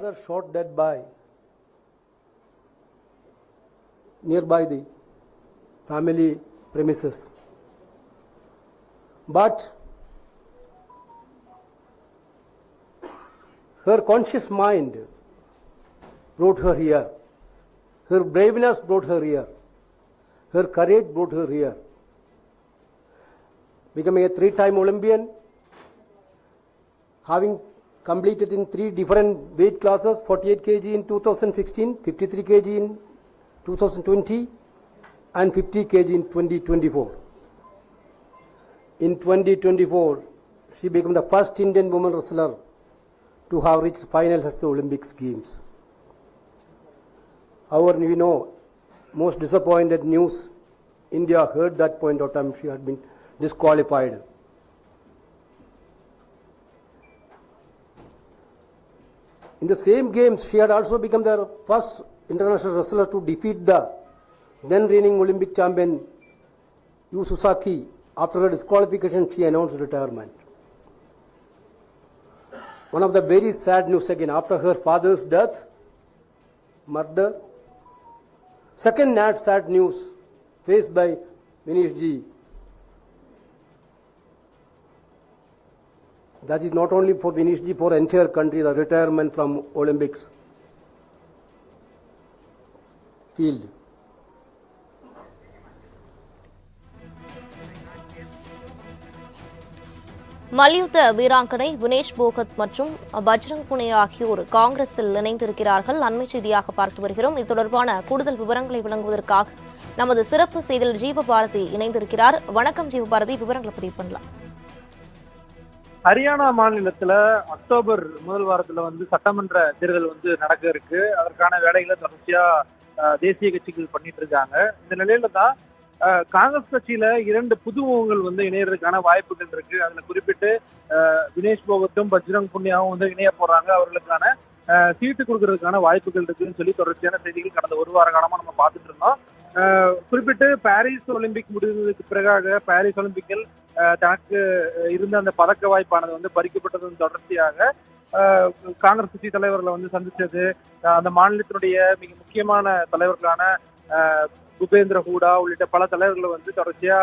father shot dead by nearby the family premises. But her conscious mind brought her here. Her braveness brought her here. Her courage brought her here. Becoming a 3-time Olympian, having completed in 3 different weight classes, 48 kg in 2016, 53 kg in 2020 and 50 kg in 2024. In 2024, she became the first Indian woman wrestler to have reached finals at the Olympics Games. However, we know most disappointed news, India heard that point of time she had been disqualified. In the same games, she had also become the first international wrestler to defeat the then reigning Olympic champion Yu Susaki. After her disqualification, she announced retirement. One of the very sad news again, after her father's death, murder, second sad news faced by Vinesh ji. That is not only for Vinesh ji, for entire country, the retirement from Olympics field. மல்யுத்த வீராங்கனை வினேஷ் போகத் மற்றும் பஜ்ரங் புனியா ஆகியோர் காங்கிரஸில் இணைந்திருக்கிறார்கள். அண்மை செய்தியாக பார்த்து வருகிறோம். இது தொடர்பான கூடுதல் விவரங்களை வழங்குவதற்காக நமது சிறப்பு செய்தியாளர் ஜீவபாரதி இணைந்திருக்கிறார். வணக்கம் ஜீவபாரதி, விவரங்களை பதிவு பண்ணலாம். ஹரியானா மாநிலத்துல அக்டோபர் முதல் வாரத்துல சட்டமன்ற தேர்தல் நடக்க இருக்கு. அதற்கான வேலைகளை தொடர்ச்சியா தேசிய கட்சிகள் பண்ணிட்டு இருக்காங்க. இந்த நிலையில தான் காங்கிரஸ் கட்சியில 2 புதுமுகங்கள் இணையறதுக்கான வாய்ப்புகள் இருக்கு. அதுல குறிப்பிட்டு வினேஷ் போகத்தும் பஜ்ரங் புனியாவும் இணைய போறாங்க. அவர்களுக்கான சீட்டு கொடுக்கறதுக்கான வாய்ப்புகள் இருக்குன்னு சொல்லி தொடர்ச்சியான செய்திகள் கடந்த 1 வார காலமா நம்ம பார்த்துட்டு இருந்தோம். குறிப்பிட்டு பாரிஸ் ஒலிம்பிக் முடிந்ததுக்கு பிறகாக பாரிஸ் ஒலிம்பிக்கில் தனக்கு இருந்த அந்த பதக்க வாய்ப்பானது பறிக்கப்பட்டதன் தொடர்ச்சியாக காங்கிரஸ் கட்சி தலைவர்களை சந்திச்சது, அந்த மாநிலத்தினுடைய மிக முக்கியமான தலைவர்களான பூபேந்திர ஹூடா உள்ளிட்ட பல தலைவர்களை தொடர்ச்சியா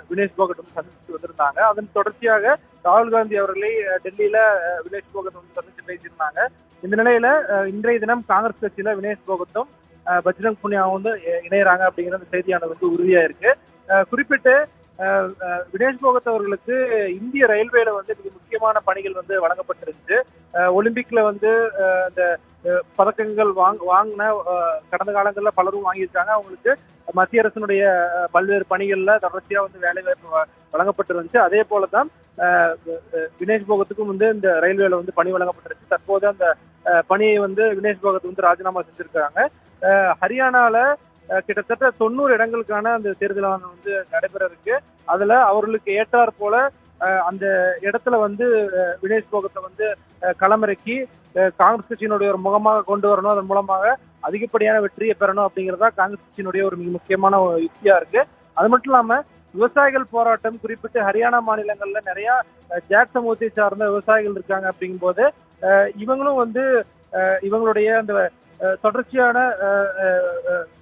வினேஷ் போகத் சந்திச்சு வந்திருந்தாங்க. அதன் தொடர்ச்சியாக ராகுல் காந்தி அவர்களை டெல்லியில வினேஷ் போகத் சந்திச்சு பேசியிருந்தாங்க. இந்த நிலையில இன்றைய தினம் காங்கிரஸ் கட்சியில வினேஷ் போகத்தும் பஜ்ரங் புனியாவும் இணையறாங்க அப்படிங்கிற அந்த செய்தியானது உறுதியா இருக்கு. குறிப்பிட்டு வினேஷ் போகத் அவர்களுக்கு இந்திய ரயில்வேல மிக முக்கியமான பணிகள் வழங்கப்பட்டிருந்துச்சு. ஒலிம்பிக்ல அந்த பதக்கங்கள் வாங்கின கடந்த காலங்கள்ல பலரும் வாங்கியிருக்காங்க. அவங்களுக்கு மத்திய அரசினுடைய பல்வேறு பணிகள்ல தொடர்ச்சியா வேலை வாய்ப்பு வழங்கப்பட்டிருந்துச்சு. அதே போலதான் வினேஷ் போகத்துக்கும் இந்த ரயில்வேல பணி வழங்கப்பட்டிருச்சு. தற்போது அந்த பணியை வினேஷ் போகத் ராஜினாமா செஞ்சிருக்காங்க. ஹரியானால கிட்டத்தட்ட 90 இடங்களுக்கான அந்த தேர்தலானது நடைபெற இருக்கு. அதுல அவர்களுக்கு ஏற்றாற் போல அந்த இடத்துல வினேஷ் போகத்தை களமிறக்கி காங்கிரஸ் கட்சியினுடைய ஒரு முகமாக கொண்டு வரணும், அதன் மூலமாக அதிகப்படியான வெற்றியை பெறணும் அப்படிங்கிறதா காங்கிரஸ் கட்சியினுடைய ஒரு மிக முக்கியமான யுக்தியா இருக்கு. அது மட்டும் இல்லாம விவசாயிகள் போராட்டம், குறிப்பிட்டு ஹரியானா மாநிலங்கள்ல நிறைய ஜாட் சமூகத்தை சார்ந்த விவசாயிகள் இருக்காங்க. அப்படிங்கும் போது இவங்களும் இவங்களுடைய அந்த தொடர்ச்சியான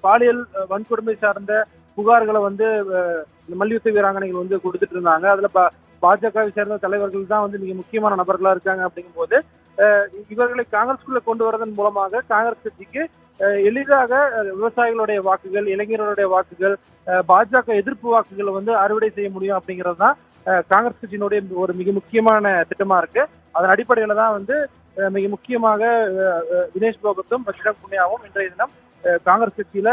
பாலியல் வன்கொடுமை சார்ந்த புகார்களை மல்யுத்த வீராங்கனைகள் கொடுத்துட்டு இருந்தாங்க. அதுல பாஜகவை சேர்ந்த தலைவர்கள் தான் மிக முக்கியமான நபர்களா இருக்காங்க. அப்படிங்கும் போது இவர்களை காங்கிரஸ்குள்ள கொண்டு வரதன் மூலமாக காங்கிரஸ் கட்சிக்கு எளிதாக விவசாயிகளுடைய வாக்குகள், இளைஞர்களுடைய வாக்குகள், பாஜக எதிர்ப்பு வாக்குகளை அறுவடை செய்ய முடியும் அப்படிங்கிறது தான் காங்கிரஸ் கட்சியினுடைய ஒரு மிக முக்கியமான திட்டமா இருக்கு. அதன் அடிப்படையில தான் மிக முக்கியமாக வினேஷ் போகத்தும் பஜ்ரங் புனியாவும் இன்றைய தினம் காங்கிரஸ் கட்சியில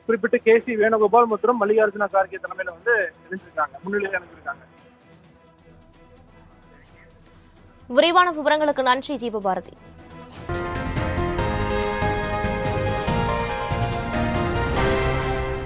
குறிப்பிட்டு KC வேணுகோபால் மற்றும் மல்லிகார்ஜுன கார்கே தலைமையில இணைஞ்சிருக்காங்க, முன்னிலையில் இணைஞ்சிருக்காங்க. விரிவான விவரங்களுக்கு நன்றி ஜீவபாரதி.